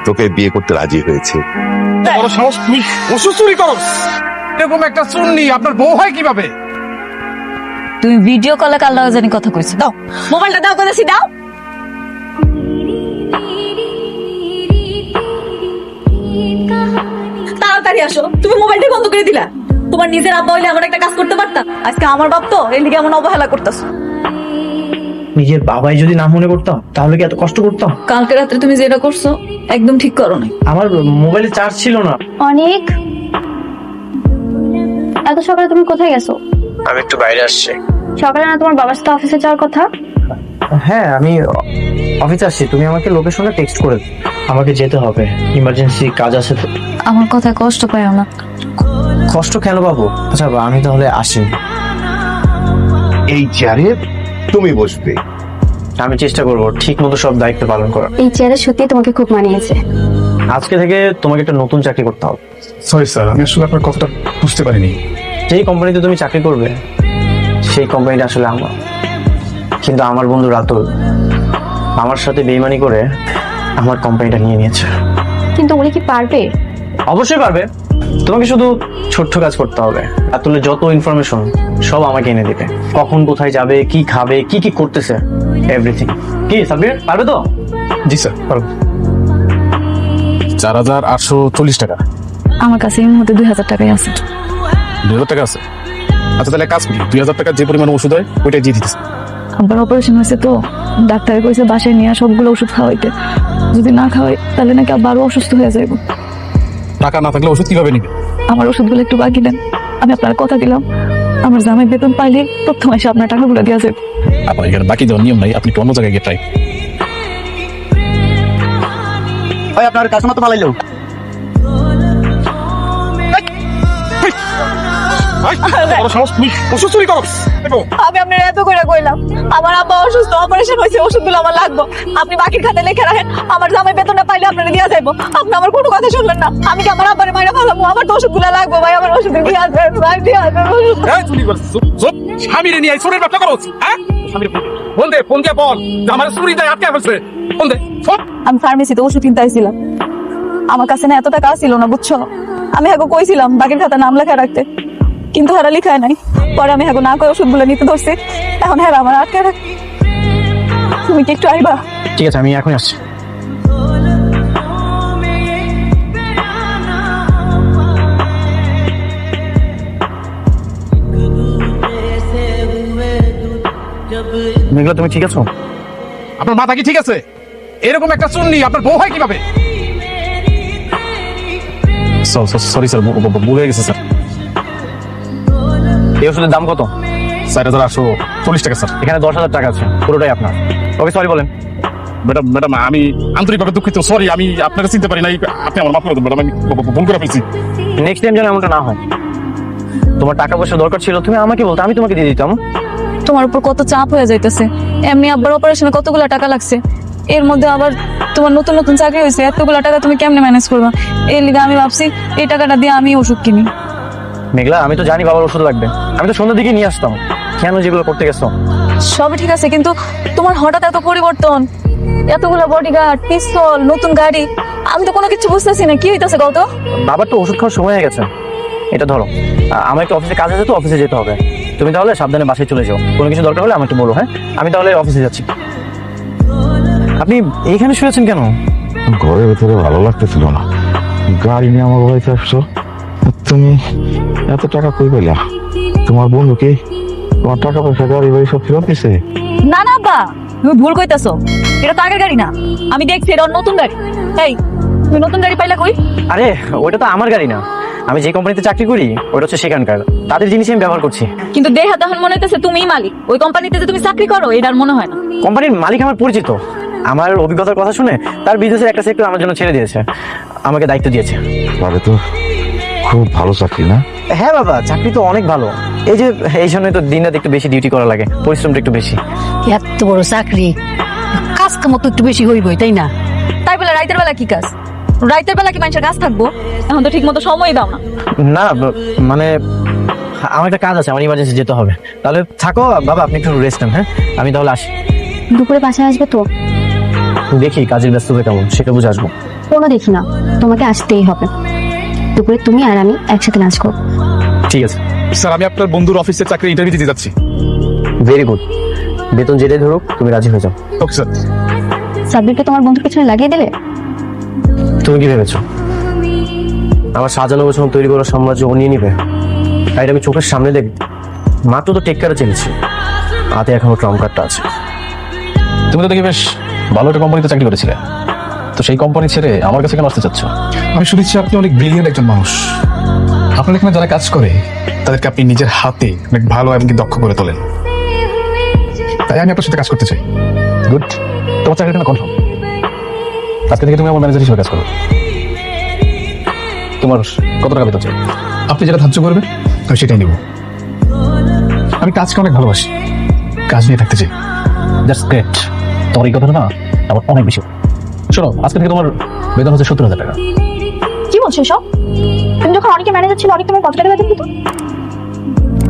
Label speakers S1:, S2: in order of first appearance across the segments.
S1: তোকে বিয়ে করতে রাজি হয়েছে।
S2: বড় সাহস, তুই ওষুধ চুরি করস? এরকম একটা চুন্নি আপনার বউ হয় কিভাবে?
S3: তুমি ভিডিও কলে কার লগে জানি কথা কইছো? দাও মোবাইলটা, দাও কইছি দাও। তাড়াতাড়ি আসো, তুমি মোবাইলটা বন্ধ করে দিলা। তোমার নিজের আব্বা হইলে আমার একটা কাজ করতে পারতা। আজকে আমার বাপ তো এই লিগে এমন অবহেলা করতেছো।
S4: নিজের বাবাই যদি না মনে করতাম তাহলে কি এত কষ্ট করতাম?
S3: কালকে রাত্রে তুমি যেটা করছো একদম ঠিক করো নাই।
S4: আমার মোবাইলে চার্জ ছিল না।
S5: অনেক এত সকালে তুমি কোথায় গেছো?
S4: আমি একটু বাইরে আসছি।
S5: সকালে না তোমার বাবার সাথে অফিসে যাওয়ার কথা?
S4: হ্যাঁ, আমি অফিসে আসছি। তুমি আমাকে লোকেশনে টেক্সট করে দাও। আমাকে যেতে হবে, ইমার্জেন্সি কাজ আছে তো।
S3: আমার কথায় কষ্ট পাইও না।
S4: কষ্ট কেন পাবো? আচ্ছা, আমি তাহলে আসি।
S1: এই চেয়ারে তুমি বসবে।
S4: আমি চেষ্টা করবো ঠিক মতো সব দায়িত্ব পালন করার।
S5: এই চেয়ারে সত্যি তোমাকে খুব মানিয়েছে।
S4: আজকে থেকে তোমাকে একটা নতুন চাকরি করতে হবে।
S2: সরি স্যার, আমি আসলে আপনার কথাটা বুঝতে পারিনি।
S4: যেই কোম্পানিতে তুমি চাকরি করবে সেই কোম্পানিটা আসলে আমার। কিন্তু আমার বন্ধু রাতুল আমার সাথে বেইমানি করে আমার কোম্পানিটা নিয়ে নিয়েছে।
S5: কিন্তু উনি কি পারবে?
S4: অবশ্যই পারবে। তোমাকে শুধু ছোট্ট কাজ করতে হবে। রাতুলের যত ইনফরমেশন সব আমাকে এনে দিবে। কখন কোথায় যাবে, কি খাবে, কি কি করতেছে, এভরিথিং। কি সাব্বির, পারবে তো?
S2: জি স্যার, পারবো। 4,840 টাকা।
S3: আমার কাছে এই মুহূর্তে 2000 টাকাই আছে।
S2: 2,000 টাকা আছে? আচ্ছা, তাহলে কাজ করি, 2,000 টাকা যে পরিমাণ ওষুধ হয় ওইটাই দিয়ে দিতেছে।
S3: আব্বার অপারেশন হয়েছে তো, ডাক্তারে কইছে বাসায় নিয়ে সবগুলো ওষুধ খাওয়াইতে। যদি না খাওয়াই তাহলে নাকি আব্বা আরো অসুস্থ হয়ে যাইব।
S2: টাকা না থাকলে ওষুধ কিভাবে নিবে?
S3: আমার ওষুধগুলো একটু বাকি দেন। আমি আপনার কথা দিলাম, আমার জামাই বেতন পাইলে প্রথম এসে আপনার টাকাগুলো দেওয়া যাবে।
S2: আপনার এখানে বাকি দেওয়ার নিয়ম নাই, আপনি একটু অন্য জায়গায় গিয়ে ট্রাই।
S4: ভাই, আপনার কাস্টমার তো পালাইলো।
S2: বড় সাহস, তুই ওষুধ চুরি করস?
S3: আমি আপনার এত করে কইলাম আমার আব্বা অসুস্থ, অপারেশন হয়েছে, ওষুধগুলো আমার লাগবে। আপনি বাকির খাতে লিখে রাখেন, আমার জামাই বেতনটা পাইলে আপনারা দিয়া যাইবো। আপনি আমার কোনো কথা শুনলেন না। আমি কি আমার আব্বারে মাইরা ফেলাবো? আমার তো ওষুধগুলো লাগবে ভাই, আমার ওষুধ দিয়া যাবেন ভাই, দিয়া যাবেন।
S2: এই চুরি করস? চুপ। স্বামীরে নিয়ে চোরের ব্যবসা করস? হ্যাঁ, স্বামীর ফোন দে, ফোন দিয়ে বল যে আমার চুরি যায় আটকে ফেলছে। ফোন দে, ফোন।
S3: আমি ফার্মেসিতে ওষুধ কিনতে আইছিলাম, আমার কাছে না এত টাকা ছিল না, বুঝছো? আমি হ্যাঁ কইছিলাম বাকির খাতা নাম লেখা রাখতে, কিন্তু হারা লিখায় নাই। পরে আমি হ্যাঁ না করে ওষুধগুলো নিতে ধরছি, এখন হ্যাঁ আমার আটকে রাখ। তুমি কি একটু আইবা?
S4: ঠিক আছে, আমি এখন আসছি। মেঘলা, তুমি ঠিক আছো?
S2: আপনার মাথা কি ঠিক আছে? এরকম একটা চুন্নি আপনার বউ হয় কিভাবে? সরি স্যার, ভুল হয়ে গেছে স্যার।
S4: এই ওষুধের দাম কত?
S2: 4,840 টাকা স্যার।
S4: এখানে 10,000 টাকা আছে, পুরোটাই আপনার। ওকে সরি বলেন।
S2: ম্যাডাম, আমি আন্তরিকভাবে দুঃখিত। সরি, আমি আপনাকে চিনতে পারি নাই। আপনি আমার মাফ করে দেন ম্যাডাম, আমি ভুল করে ফেলছি।
S4: নেক্সট টাইম যেন এমনটা না হয়। তোমার টাকা পয়সা দরকার ছিল, তুমি আমাকে বলতো, আমি তোমাকে দিয়ে দিতাম।
S3: তোমার উপর কত চাপ হয়ে যাইতেছে। এমনি আব্বার অপারেশনে কতগুলো টাকা লাগছে, এর মধ্যে আবার তোমার নতুন নতুন চাকরি হয়েছে, এতগুলো টাকা তুমি কেমনে ম্যানেজ করবা? এর লিগে আমি ভাবছি এই টাকাটা দিয়ে আমি ওষুধ কিনি।
S4: মেঘলা, আমি তো জানি বাবার ওষুধ লাগবে, আমি তো সন্ধ্যার দিকে নিয়ে আসতাম। কেন যেগুলো করতে গেছো?
S3: সবই ঠিক আছে, কিন্তু তোমার হঠাৎ এত পরিবর্তন, এতগুলো বডিগার্ড, পিস্তল, নতুন গাড়ি, আমি তো কোনো কিছু বুঝতেছি না। কি হইতাছে কত?
S4: বাবার তো ওষুধ খাওয়ার সময় হয়ে গেছে। এটা ধরো, আমার একটু অফিসে কাজ আছে তো, অফিসে যেতে হবে। তুমি তাহলে সাবধানে বাসায় চলে যাও। কোনো কিছু দরকার হলে আমাকে বলো। হ্যাঁ, আমি তাহলে অফিসে যাচ্ছি। আপনি এইখানে শুয়েছেন কেন?
S1: ঘরের ভেতরে ভালো লাগতেছিল না, গাড়ি নিয়ে আমার বাড়িতে আসছো। তুমি এত টাকা কই পেলা? তোমার বন্ধু কি তোমার টাকা পয়সা গাড়ি বাড়ি সব ফেরত দিছে?
S3: না না আব্বা, তুমি ভুল কইতাছো। এটা তো আগের গাড়ি না, আমি দেখছি এটা নতুন গাড়ি। এই, তুমি নতুন গাড়ি পাইলা কই?
S4: আরে, ওইটা তো আমার গাড়ি না। আমি যে কোম্পানিতে চাকরি করি ওটা হচ্ছে সেখানকার, তাদের জিনিসই আমি ব্যবহার করছি।
S3: কিন্তু দেহা তখন মনে হইতেছে তুমিই মালিক। ওই কোম্পানিতে যে তুমি চাকরি করো এটার মনে হয় না।
S4: কোম্পানির মালিক আমার পরিচিত। আমার অভিজ্ঞতার কথা শুনে তার বিজনেসের একটা সেক্টর আমার জন্য ছেড়ে দিয়েছে, আমাকে দায়িত্ব দিয়েছে।
S1: তাহলে তো খুব ভালো চাকরি না?
S4: হ্যাঁ বাবা, চাকরি তো অনেক ভালো। এই যে এই জন্যই তো দিন রাত একটু বেশি ডিউটি করা লাগে, পরিশ্রমটা একটু বেশি।
S6: এত বড় চাকরি, কাজ কাম তো একটু বেশি হইবই, তাই না?
S3: তাই বলে রাইতের বেলা কি কাজ? রাইতের বেলা কি মানুষের কাজ থাকবো? এখন তো ঠিক মতো সময় দাও না।
S4: না, মানে আমার একটা কাজ আছে, আমার ইমার্জেন্সি যেতে হবে। তাহলে থাকো বাবা, আপনি একটু রেস্ট নেন। হ্যাঁ, আমি তাহলে আসি।
S5: দুপুরে বাসায় আসবে তো?
S4: দেখি কাজের ব্যস্ততা কেমন সেটা বুঝে আসবো।
S5: কোনো দেখি না, তোমাকে আসতেই হবে। দুপুরে তুমি আর আমি একসাথে লাঞ্চ করবো।
S4: ঠিক আছে,
S2: স্যার আমি আপনার বন্ধুর অফিসের চাকরি ইন্টারভিউ দিতে যাচ্ছি।
S4: Very good. বেতন যেটাই ধরুক তুমি রাজি হয়ে যাও।
S2: Okay sir.
S5: সাব্বিরকে তোমার বন্ধুর পেছনে লাগিয়ে দিলে?
S4: তুমি কি ভেবেছো আমার সাজানো গোছানো তৈরি করার সাম্রাজ্য ও নিয়ে নিবে? তাই আমি চোখের সামনে দেখ, মাত্র তো টেক কারে চেয়েছি, হাতে এখনো ট্রাম্প কার্ডটা আছে।
S7: তুমি তো দেখি বেশ ভালো একটা কোম্পানিতে চাকরি করেছিলে, তো সেই কোম্পানি ছেড়ে আমার কাছে কেন আসতে চাচ্ছ?
S2: আমি শুনেছি আপনি অনেক ব্রিলিয়েন্ট একজন মানুষ। আপনার এখানে যারা কাজ করে তাদেরকে আপনি নিজের হাতে অনেক ভালো এমনকি দক্ষ করে তোলেন, তাই আমি আপনার সাথে কাজ করতে চাই।
S7: গুড, তোমার চাকরিটা কনফার্ম। আজকে থেকে তুমি আমার ম্যানেজার হিসেবে কাজ করো। তোমার কত টাকা বেতন চাই?
S2: আপনি যেটা ধার্য করবেন আমি সেটাই নেব। আমি কাজকে অনেক ভালোবাসি, কাজ নিয়ে থাকতে চাই।
S7: That's great. তোমার এই কথাটা না আমার অনেক বেশি। শোনো, আজকে থেকে তোমার বেতন হচ্ছে 70,000 টাকা।
S5: কি বলছো সব? তুমি যখন অনেকে ম্যানেজার ছিল, অনেক তোমার কত টাকা বেতন দিত?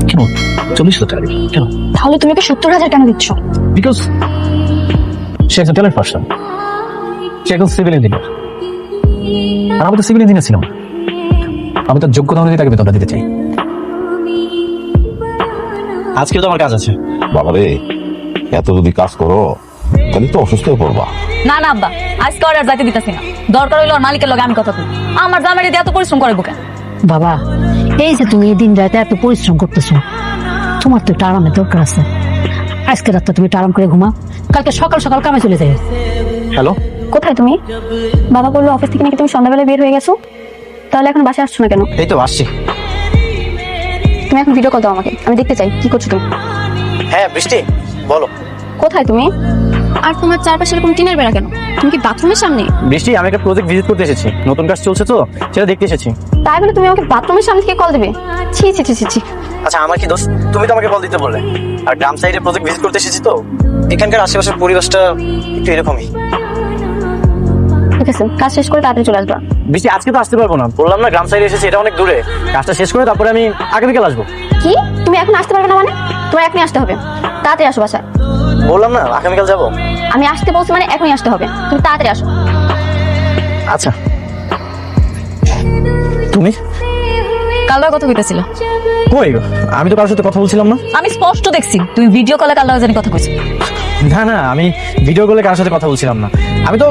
S7: কেন 40,000 টাকা দিবি কেন?
S5: তাহলে তুমি ওকে 70,000 কেন দিচ্ছ?
S7: বিকজ সে একজন ট্যালেন্ট পার্সন, সে একজন সিভিল ইঞ্জিনিয়ার, আর আমি তো সিভিল ইঞ্জিনিয়ার ছিলাম না। আমি তার যোগ্যতা অনুযায়ী তাকে বেতনটা দিতে চাই।
S4: আজকে তো আমার কাজ আছে।
S1: বাবা রে, এত যদি কাজ করো তাহলে তো অসুস্থ হয়ে পড়বা।
S3: না না আব্বা, আজকে আর যাইতে দিতেছি না। দরকার হইলো আর মালিকের লগে আমি কথা কই। আমার জামাইরে দিয়ে এত পরিশ্রম করে বুকে।
S6: বাবা, এই যে তুমি দিন রাতে এত পরিশ্রম করতেছো, তোমার তো একটু আরামের দরকার আছে। আজকে রাতটা তুমি একটু আরাম করে ঘুমা, কালকে সকাল সকাল কামে চলে যাই।
S4: হ্যালো,
S5: কোথায় তুমি? বাবা বললো অফিস থেকে নাকি তুমি সন্ধ্যাবেলা বের হয়ে গেছো। তাহলে এখন বাসায় আসছো না কেন?
S4: এই তো আসছি।
S5: তুমি এখন ভিডিও কল দাও আমাকে, আমি দেখতে চাই কি করছো তুমি।
S4: হ্যাঁ বৃষ্টি, বলো।
S5: কোথায় তুমি? আর তোমার চারপাশে এরকম টিনের বেড়া কেন? তুমি কি বাথরুমের সামনে?
S4: বৃষ্টি, আমি একটা প্রজেক্ট ভিজিট করতে এসেছি, নতুন কাজ চলছে তো সেটা দেখতে এসেছি।
S5: তাই বলে তুমি আমাকে বাথরুমের সামনে থেকে কল দেবে? ছি ছি ছি ছি ছি।
S4: আচ্ছা, আমার কি দোষ? তুমি তো আমাকে কল দিতে বললে। আর গ্রাম সাইডে প্রজেক্ট ভিজিট করতে এসেছি তো, এখানকার আশেপাশের পরিবেশটা একটু এরকমই।
S5: ঠিক আছে, কাজ শেষ করে তাড়াতাড়ি চলে আসবা।
S4: বৃষ্টি, আজকে তো আসতে পারবো না, বললাম না গ্রাম সাইডে এসেছি, এটা অনেক দূরে। কাজটা শেষ করে তারপরে আমি আগামীকাল আসবো।
S5: কি? তুমি এখন আসতে পারবে না মানে? তোমার এখনই আসতে হবে। তাড়াতাড়ি আসো বাসায়।
S4: বললাম না আগামীকাল যাবো।
S5: আমি আসতে বলছি মানে এখনই আসতে হবে। তুমি তাড়াতাড়ি আসো।
S4: আচ্ছা, তুমি
S3: কাল কথা কইতেছিল।
S4: কই? আমি তো কারোর সাথে কথা বলছিলাম না।
S3: আমি স্পষ্ট দেখছি তুমি ভিডিও কলে কাল জানি কথা কইছো।
S4: না না, আমি ভিডিও কলে কারোর সাথে কথা বলছিলাম না, আমি তো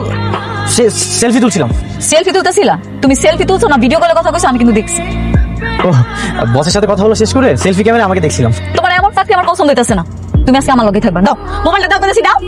S4: সেলফি তুলছিলাম।
S3: সেলফি তুলতেছিলা? তুমি সেলফি তুলছো না ভিডিও কলে কথা কইছো আমি কিন্তু দেখছি।
S4: ও, বসের সাথে কথা বলা শেষ করে সেলফি ক্যামেরা আমাকে দেখছিলাম।
S3: তোমার এমন চাকরি আমার পছন্দ হইতেছে না। তুমি আজকে আমার লগে থাকবা। দাও মোবাইলটা, দাও বলেছি দাও।